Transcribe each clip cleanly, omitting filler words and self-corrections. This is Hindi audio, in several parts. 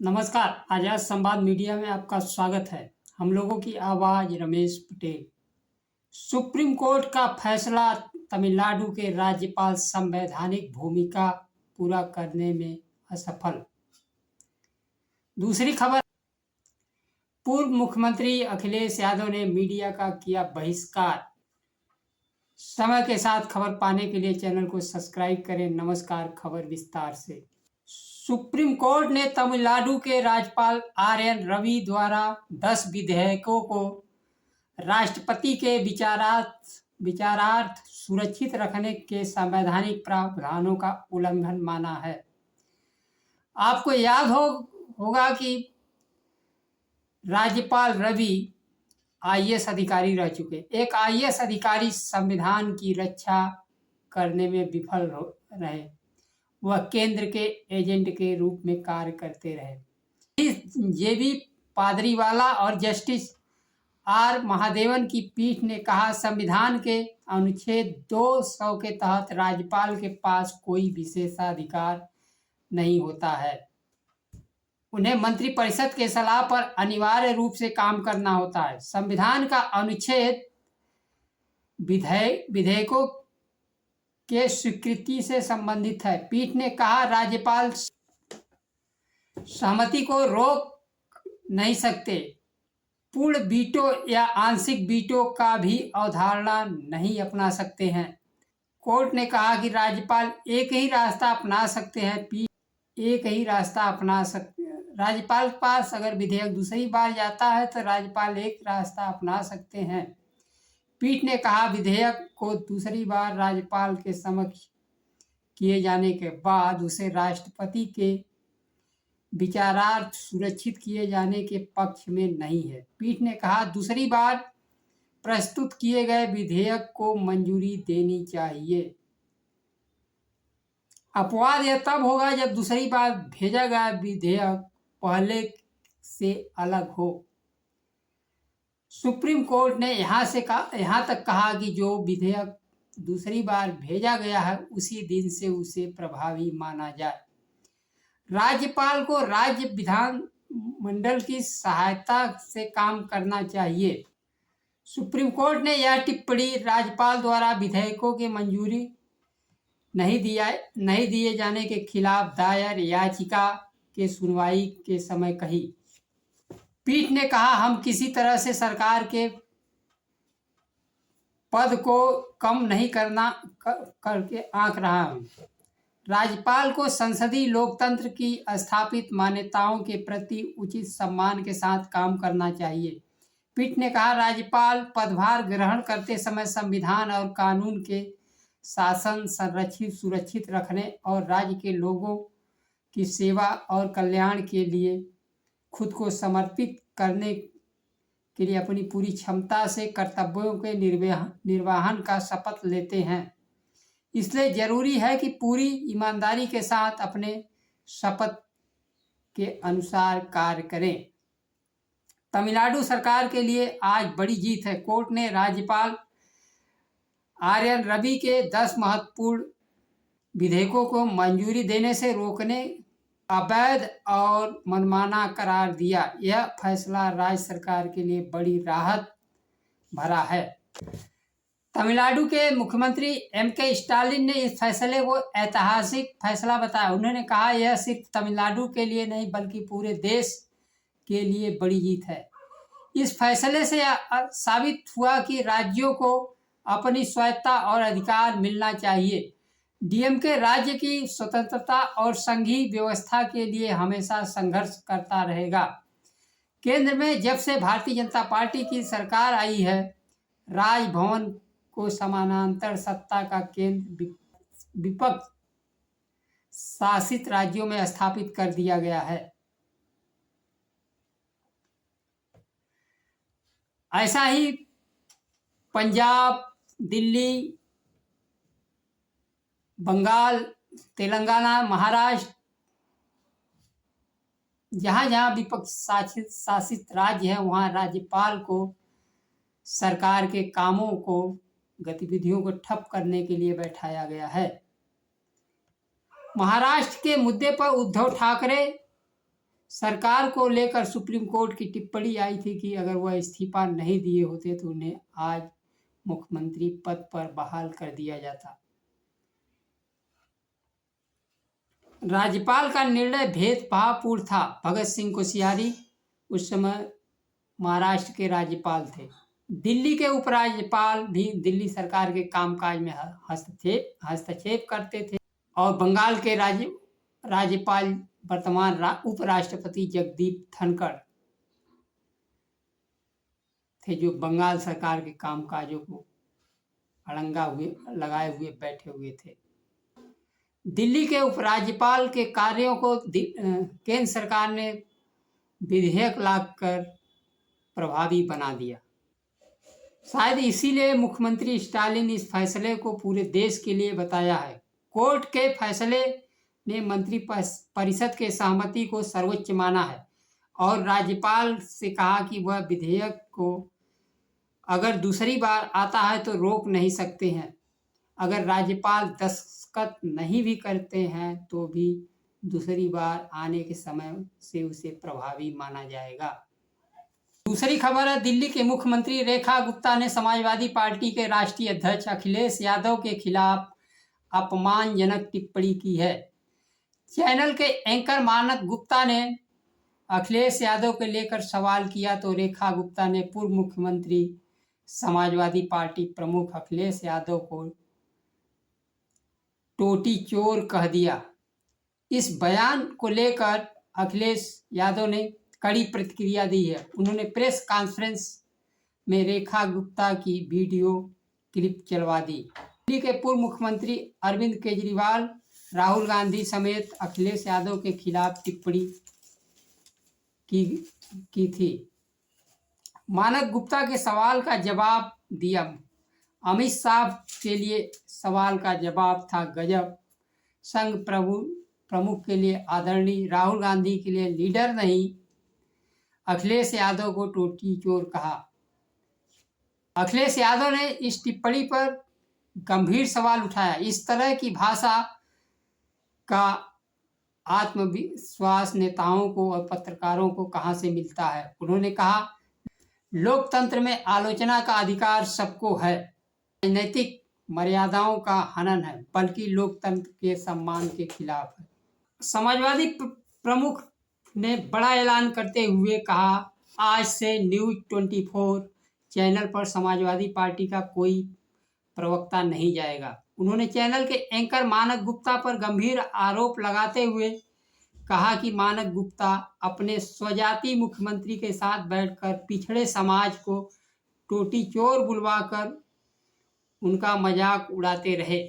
नमस्कार। आजाद संवाद मीडिया में आपका स्वागत है। हम लोगों की आवाज रमेश पटेल। सुप्रीम कोर्ट का फैसला, तमिलनाडु के राज्यपाल संवैधानिक भूमिका पूरा करने में असफल। दूसरी खबर, पूर्व मुख्यमंत्री अखिलेश यादव ने मीडिया का किया बहिष्कार। समय के साथ खबर पाने के लिए चैनल को सब्सक्राइब करें। नमस्कार, खबर विस्तार से। सुप्रीम कोर्ट ने तमिलनाडु के राज्यपाल आर.एन. रवि द्वारा 10 विधेयकों को राष्ट्रपति के विचारार्थ सुरक्षित रखने के संवैधानिक प्रावधानों का उल्लंघन माना है। आपको याद होगा कि राज्यपाल रवि आईएएस अधिकारी रह चुके। एक आईएएस अधिकारी संविधान की रक्षा करने में विफल रहे। वह केंद्र के एजेंट के रूप में कार्य करते रहे। जेबी पादरीवाला और जस्टिस आर महादेवन की पीठ ने कहा, संविधान के अनुच्छेद 200 के तहत राज्यपाल के पास कोई विशेषाधिकार नहीं होता है। उन्हें मंत्रिपरिषद के सलाह पर अनिवार्य रूप से काम करना होता है। संविधान का अनुच्छेद विधेयकों के स्वीकृति से संबंधित है। पीठ ने कहा, राज्यपाल सहमति को रोक नहीं सकते। पूर्ण वीटो या आंशिक वीटो का भी अवधारणा नहीं अपना सकते हैं। कोर्ट ने कहा कि राज्यपाल एक ही रास्ता अपना सकते हैं। एक ही रास्ता अपना सकते हैं। राज्यपाल के पास अगर विधेयक दूसरी बार जाता है तो राज्यपाल एक रास्ता अपना सकते हैं। पीठ ने कहा, विधेयक को दूसरी बार राज्यपाल के समक्ष किए जाने के बाद उसे राष्ट्रपति के विचारार्थ सुरक्षित किए जाने के पक्ष में नहीं है। पीठ ने कहा, दूसरी बार प्रस्तुत किए गए विधेयक को मंजूरी देनी चाहिए। अपवाद यह तब होगा जब दूसरी बार भेजा गया विधेयक पहले से अलग हो। सुप्रीम कोर्ट ने यहाँ तक कहा कि जो विधेयक दूसरी बार भेजा गया है उसी दिन से उसे प्रभावी माना जाए। राज्यपाल को राज्य विधानमंडल की सहायता से काम करना चाहिए। सुप्रीम कोर्ट ने यह टिप्पणी राज्यपाल द्वारा विधेयकों की मंजूरी नहीं दिए जाने के खिलाफ दायर याचिका के सुनवाई के समय कही। पीठ ने कहा, हम किसी तरह से सरकार के पद को कम नहीं करके आंक रहा हूं। राज्यपाल को संसदीय लोकतंत्र की स्थापित मान्यताओं के प्रति उचित सम्मान के साथ काम करना चाहिए। पीठ ने कहा, राज्यपाल पदभार ग्रहण करते समय संविधान और कानून के शासन सुरक्षित रखने और राज्य के लोगों की सेवा और कल्याण के लिए खुद को समर्पित करने के लिए अपनी पूरी क्षमता से कर्तव्यों के निर्वहन का शपथ लेते हैं। इसलिए जरूरी है कि पूरी ईमानदारी के साथ अपने शपथ के अनुसार कार्य करें। तमिलनाडु सरकार के लिए आज बड़ी जीत है। कोर्ट ने राज्यपाल आर.एन. रवि के 10 महत्वपूर्ण विधेयकों को मंजूरी देने से रोकने अवैध और मनमाना करार दिया। यह फैसला राज्य सरकार के लिए बड़ी राहत भरा है। तमिलनाडु के मुख्यमंत्री एम.के. स्टालिन ने इस फैसले को ऐतिहासिक फैसला बताया। उन्होंने कहा, यह सिर्फ तमिलनाडु के लिए नहीं बल्कि पूरे देश के लिए बड़ी जीत है। इस फैसले से साबित हुआ कि राज्यों को अपनी स्वायत्तता और अधिकार मिलना चाहिए। डीएमके राज्य की स्वतंत्रता और संघीय व्यवस्था के लिए हमेशा संघर्ष करता रहेगा। केंद्र में जब से भारतीय जनता पार्टी की सरकार आई है, राजभवन को समानांतर सत्ता का केंद्र विपक्ष शासित राज्यों में स्थापित कर दिया गया है। ऐसा ही पंजाब, दिल्ली, बंगाल, तेलंगाना, महाराष्ट्र, जहाँ विपक्ष शासित राज्य है वहाँ राज्यपाल को सरकार के कामों को, गतिविधियों को ठप करने के लिए बैठाया गया है। महाराष्ट्र के मुद्दे पर उद्धव ठाकरे सरकार को लेकर सुप्रीम कोर्ट की टिप्पणी आई थी कि अगर वह इस्तीफा नहीं दिए होते तो उन्हें आज मुख्यमंत्री पद पर बहाल कर दिया जाता। राज्यपाल का निर्णय भेदभावपूर्ण था। भगत सिंह कोश्यारी उस समय महाराष्ट्र के राज्यपाल थे। दिल्ली के उपराज्यपाल भी दिल्ली सरकार के कामकाज में हस्तक्षेप करते थे और बंगाल के राज्यपाल वर्तमान उपराष्ट्रपति जगदीप धनखड़ थे, जो बंगाल सरकार के कामकाजों को लगाए हुए बैठे हुए थे। दिल्ली के उपराज्यपाल के कार्यों को केंद्र सरकार ने विधेयक लाकर प्रभावी बना दिया। शायद इसीलिए मुख्यमंत्री स्टालिन इस फैसले को पूरे देश के लिए बताया है। कोर्ट के फैसले ने मंत्री परिषद के सहमति को सर्वोच्च माना है और राज्यपाल से कहा कि वह विधेयक को अगर दूसरी बार आता है तो रोक नहीं सकते हैं। अगर राज्यपाल दस्तखत नहीं भी करते हैं तो भी दूसरी बार आने के समय से उसे प्रभावी माना जाएगा। दूसरी खबर है, दिल्ली के मुख्यमंत्री रेखा गुप्ता ने समाजवादी पार्टी के राष्ट्रीय अध्यक्ष अखिलेश यादव के खिलाफ अपमानजनक टिप्पणी की है। चैनल के एंकर मानक गुप्ता ने अखिलेश यादव को लेकर सवाल किया तो रेखा गुप्ता ने पूर्व मुख्यमंत्री समाजवादी पार्टी प्रमुख अखिलेश यादव को टोटी चोर कह दिया। इस बयान को लेकर अखिलेश यादव ने कड़ी प्रतिक्रिया दी है। उन्होंने प्रेस कॉन्फ्रेंस में रेखा गुप्ता की वीडियो क्लिप चलवा दी। दिल्ली के पूर्व मुख्यमंत्री अरविंद केजरीवाल, राहुल गांधी समेत अखिलेश यादव के खिलाफ टिप्पणी की थी। मानक गुप्ता के सवाल का जवाब दिया। अमित शाह के लिए सवाल का जवाब था गजब। संघ प्रमुख के लिए आदरणीय, राहुल गांधी के लिए लीडर नहीं। अखिलेश यादव को टोटी चोर कहा। अखिलेश यादव ने इस टिप्पणी पर गंभीर सवाल उठाया। इस तरह की भाषा का आत्मविश्वास नेताओं को और पत्रकारों को कहां से मिलता है। उन्होंने कहा, लोकतंत्र में आलोचना का अधिकार सबको है। राजनीतिक मर्यादाओं का हनन है, बल्कि लोकतंत्र के सम्मान के खिलाफ है। समाजवादी प्रमुख ने बड़ा ऐलान करते हुए कहा, आज से न्यूज 24 चैनल पर समाजवादी पार्टी का कोई प्रवक्ता नहीं जाएगा। उन्होंने चैनल के एंकर मानक गुप्ता पर गंभीर आरोप लगाते हुए कहा कि मानक गुप्ता अपने स्वजाती मुख्यमंत्री के साथ बैठकर पिछड़े समाज को टोटी चोर बुलवाकर उनका मजाक उड़ाते रहे।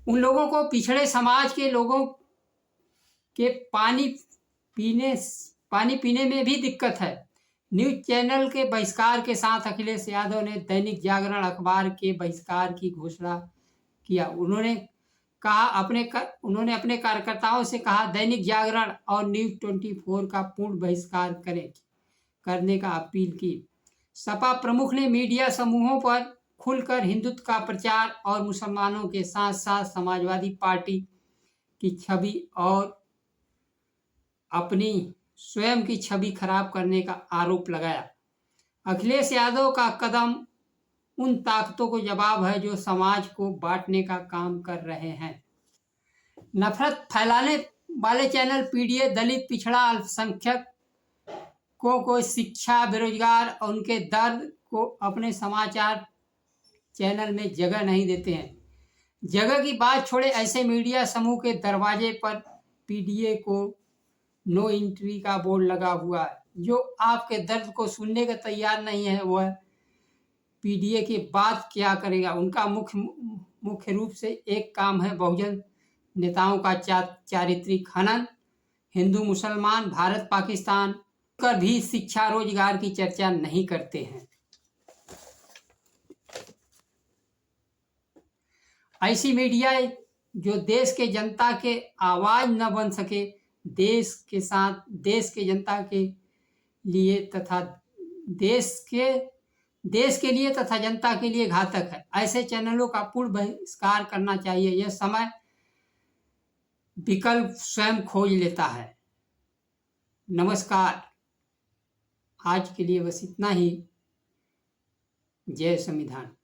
उन लोगों को, पिछड़े समाज के लोगों के पानी पीने में भी दिक्कत है। न्यूज चैनल के बहिष्कार के साथ अखिलेश यादव ने दैनिक जागरण अखबार के बहिष्कार की घोषणा किया। उन्होंने अपने कार्यकर्ताओं से कहा, दैनिक जागरण और न्यूज 24 का पूर्ण बहिष्कार करने का अपील की। सपा प्रमुख ने मीडिया समूहों पर खुलकर हिंदुत्व का प्रचार और मुसलमानों के साथ साथ समाजवादी पार्टी की छवि और अपनी स्वयं की छवि खराब करने का आरोप लगाया। अखिलेश यादव का कदम उन ताकतों को जवाब है जो समाज को बांटने का काम कर रहे हैं। नफरत फैलाने वाले चैनल पीडीए दलित, पिछड़ा, अल्पसंख्यकों को शिक्षा, बेरोजगार और उनके दर्द को अपने समाचार चैनल में जगह नहीं देते हैं। जगह की बात छोड़े, ऐसे मीडिया समूह के दरवाजे पर पीडीए को नो एंट्री का बोर्ड लगा हुआ है। जो आपके दर्द को सुनने का तैयार नहीं है, वह पीडीए की बात क्या करेगा। उनका मुख्य रूप से एक काम है बहुजन नेताओं का चारित्रिक हनन। हिंदू मुसलमान, भारत पाकिस्तान कर भी शिक्षा रोजगार की चर्चा नहीं करते हैं। ऐसी मीडिया जो देश के जनता के आवाज न बन सके, देश के जनता के लिए तथा देश के लिए तथा जनता के लिए घातक है। ऐसे चैनलों का पूर्ण बहिष्कार करना चाहिए। यह समय विकल्प स्वयं खोज लेता है। नमस्कार। आज के लिए बस इतना ही। जय संविधान।